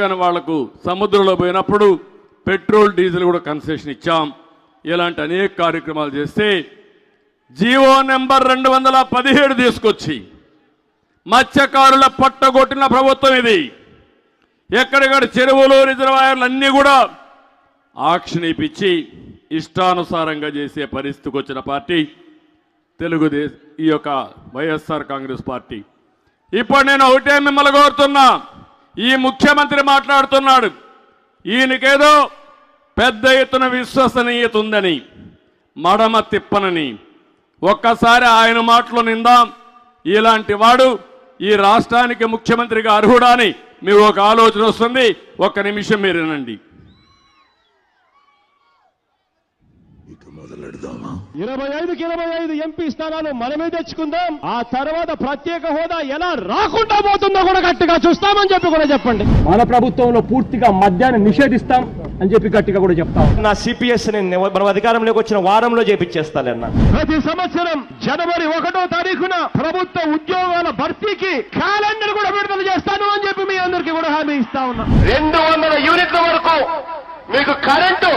కానీ వాళ్లకు సముద్రంలో పోయినప్పుడు పెట్రోల్ డీజిల్ కూడా కన్సెషన్ ఇచ్చాం. ఇలాంటి అనేక కార్యక్రమాలు చేస్తే జీవో నెంబర్ 217 తీసుకొచ్చి మత్స్యకారుల పట్టగొట్టిన ప్రభుత్వం ఇది. ఎక్కడెక్కడ చెరువులు రిజర్వాయర్లు అన్నీ కూడా ఆక్షన్ ఇప్పించి ఇష్టానుసారంగా చేసే పరిస్థితికి వచ్చిన పార్టీ తెలుగుదేశం, ఈ యొక్క వైఎస్ఆర్ కాంగ్రెస్ పార్టీ. ఇప్పుడు నేను ఒకటే మిమ్మల్ని కోరుతున్నా, ఈ ముఖ్యమంత్రి మాట్లాడుతున్నాడు, ఈయనకేదో పెద్ద ఎత్తున విశ్వసనీయత ఉందని, మడమ తిప్పనని. ఒక్కసారి ఆయన మాటలో నిందాం. ఇలాంటి వాడు ఈ రాష్ట్రానికి ముఖ్యమంత్రిగా అర్హుడా అని మీకు ఒక ఆలోచన వస్తుంది. ఒక్క నిమిషం మీరు వినండి. 25కి 25 ఎంపీ స్థానాలు మనమే తెచ్చుకుందాం. ఆ తర్వాత ప్రత్యేక హోదా ఎలా రాకుండా పోతుందో కూడా గట్టిగా చూస్తామని చెప్పి కూడా చెప్పండి. మన ప్రభుత్వంలో పూర్తిగా మద్యాన్ని నిషేధిస్తాం అని చెప్పి గట్టిగా కూడా చెప్తాం. నా సిపిఎస్ మనం అధికారంలోకి వచ్చిన వారంలో చేపించేస్తానన్నా. ప్రతి సంవత్సరం జనవరి 1వ తారీఖున ప్రభుత్వ ఉద్యోగాల భర్తీకి క్యాలెండర్ కూడా విడుదల చేస్తాను అని చెప్పి మీ అందరికీ కూడా హామీ ఇస్తా ఉన్నా. 200 యూనిట్ల వరకు మీకు కరెంటు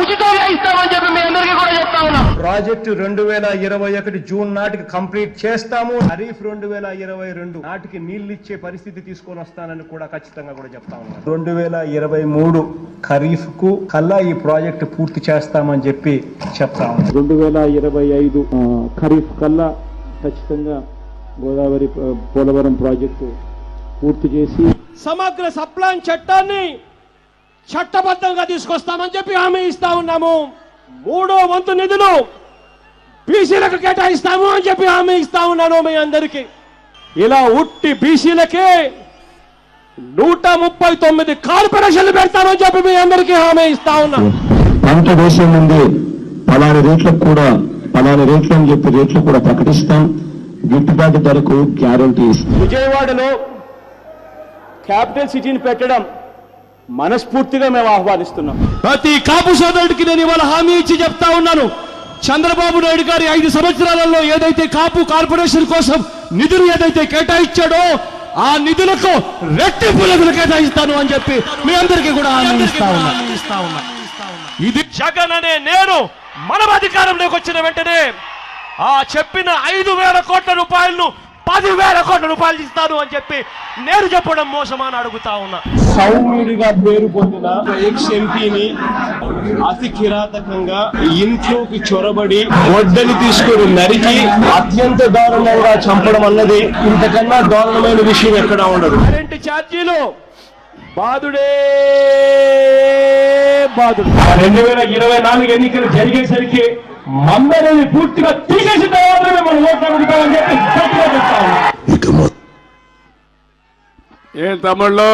ఉచితంగా ఇస్తామని చెప్పి మీ అందరికీ కూడా చెప్తా ఉన్నా. ప్రాజెక్టు 2021 జూన్ నాటికి కంప్లీట్ చేస్తాము. ఖరీఫ్ 2022 నాటికి నీళ్లు ఇచ్చే పరిస్థితి తీసుకొని వస్తానని కూడా ఖచ్చితంగా కూడా చెప్తా ఉన్నాను. 2023 ఖరీఫ్ కు కల్లా ఈ ప్రాజెక్టు పూర్తి చేస్తామని చెప్పి చెప్తా ఉన్నాను. 2025 ఖరీఫ్ కల్లా ఖచ్చితంగా గోదావరి పోలవరం ప్రాజెక్టు పూర్తి చేసి సమగ్ర సప్లాన్ చట్టాన్ని చట్టబద్ధంగా తీసుకొస్తామని చెప్పి హామీ ఇస్తా ఉన్నాము. 3వ వంతు నిధులు బీసీలకు కేటాయిస్తాము అని చెప్పి హామీ ఇస్తా ఉన్నాను మీ అందరికీ. ఇలా ఉట్టి బీసీలకే 139 కార్పొరేషన్లు పెడతామని చెప్పి మీ అందరికీ హామీ ఇస్తా ఉన్నా. పంట వేసే ముందే పలాని రేట్లకు కూడా పలాని రేట్లు అని చెప్పి రేట్లు కూడా ప్రకటిస్తాం. గిట్టుబాటు ధరకు గ్యారంటీ ఇస్తాం. విజయవాడలో క్యాపిటల్ సిటీని పెట్టడం మనస్ఫూర్తిగా మేము ఆహ్వానిస్తున్నాం. ప్రతి కాపు సోదరుడికి నేను ఇవాళ హామీ ఇచ్చి చెప్తా ఉన్నాను. చంద్రబాబు నాయుడు గారి 5 సంవత్సరాలలో ఏదైతే కాపు కార్పొరేషన్ కోసం నిధులు ఏదైతే కేటాయించాడో ఆ నిధులకు రెట్టింపు నిధులు కేటాయిస్తాను అని చెప్పి మీ అందరికీ కూడా హామీ ఇస్తా ఉన్నా. ఇది జగన్ అనే నేను మనం అధికారంలోకి వచ్చిన వెంటనే ఆ చెప్పిన 5,000 కోట్ల రూపాయలను 10,000 కోట్ల రూపాయలు ఇస్తాను అని చెప్పి నేను చెప్పడం మోసమా అని అడుగుతా ఉన్నా. సౌమ్యుడిగా పేరు పొందిన ఎక్స్ ఎంపీని అతి కిరాతకంగా ఇంట్లోకి చొరబడి వడ్డని తీసుకుని నరికి అత్యంత దారుణంగా చంపడం అన్నది ఇంతకన్నా దారుణమైన విషయం ఎక్కడా ఉండదు. కరెంటు ఛార్జీలు బాధుడే బాధుడు. 2024 ఎన్నికలు జరిగేసరికి మందరిని పూర్తిగా తీసేసిన తర్వాత మనం ఓట్లు అడుగుతామని చెప్పి ఏం తమ్ముళ్ళు